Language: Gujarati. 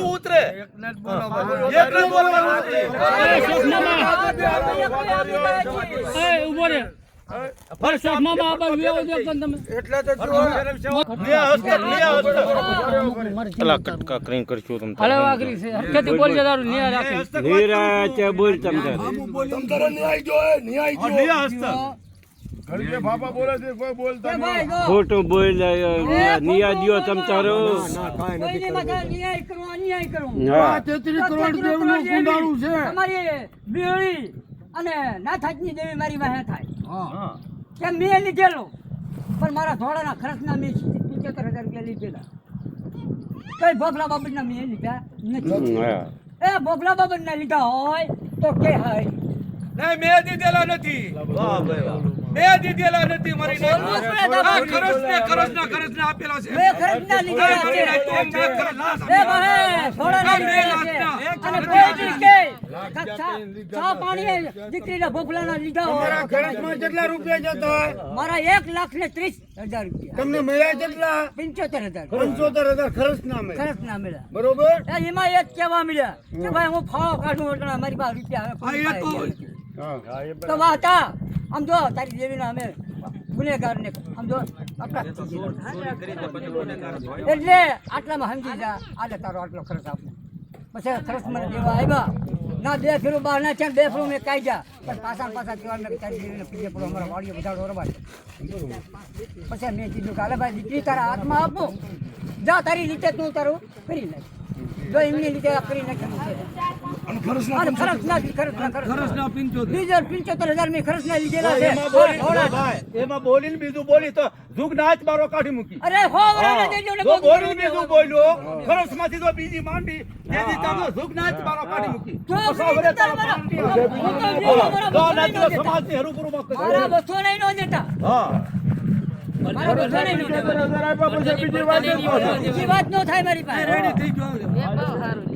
ઉતરે ખોટું બોલ નિયા દિયો તમ તારો અને ના થાજની દેવી મારી વાહે થાય કે મેં લીધેલો પણ મારા ધોળાના ખર્ચના મેં 75,000 રૂપિયા લીધેલા કઈ ભોગલા બાબતના મેં લીધા નથી એ ભોગલા બાબતના લીધા હોય તો કે હાય નહીં મેં દીધેલા નથી મેં દીધેલા નથી મારી ખરચ આપેલા છે મેં ખર્ચના લીધેલા છે એ ભાઈ ધોળાના લીધેલા છે અને કોઈ કે ચા પાણી દીકરીના ભોગલાના લીધા હોય ખર્ચમાં કેટલા રૂપિયા જતા હોય મારા 1,30,000 રૂપિયા તમને મળ્યા કેટલા 75,000 ખર્ચ ના મળ્યા બરોબર એમાં એ જ કહેવા મળ્યા કે ભાઈ હું ફાળો કાઢું એટલે મારી પાસે રૂપિયા તો વાતા આમ જો તારી દેવીના અમે ગુનેગાર ને આમ જો એટલે આટલામાં સમજી જા આજે તારો આટલો ખર્ચ આપો પછી ખર્ચ મને દેવા આવ્યા ના 2 ફેરું બહાર ના છે 2 ફેરું મેં કાઢ્યા પણ પાછા કહેવા મેં તારી દેવીને પીજે પડો અમારા વાડીએ બધા ડોરવા પછી મેં કીધું કે હાલે ભાઈ દીકરી તારા હાથમાં આપો જા તારી રીતે તું તારું કરી નાખ જો એમની રીતે કરી નાખ્યું છે ખર્ચ ના 75,000 મેં ખર્ચ ના લીધેલા છે એમાં બોલીને બીજું બોલી તો જુગ નાચ મારો કાઢી મૂકી અરે હો વરાને દેજો ને બોલીને બીજું બોલ્યો ખર્ચમાંથી તો બીજી માંડી જેથી તમે જુગ નાચ મારો કાઢી મૂકી સમાજની હરુપુરું મારા બસો નહીં નો દેતા હા મારા બસો નહીં નો દેતા બીજી વાત નો થાય મારી પાસે રેડી થઈ ગયો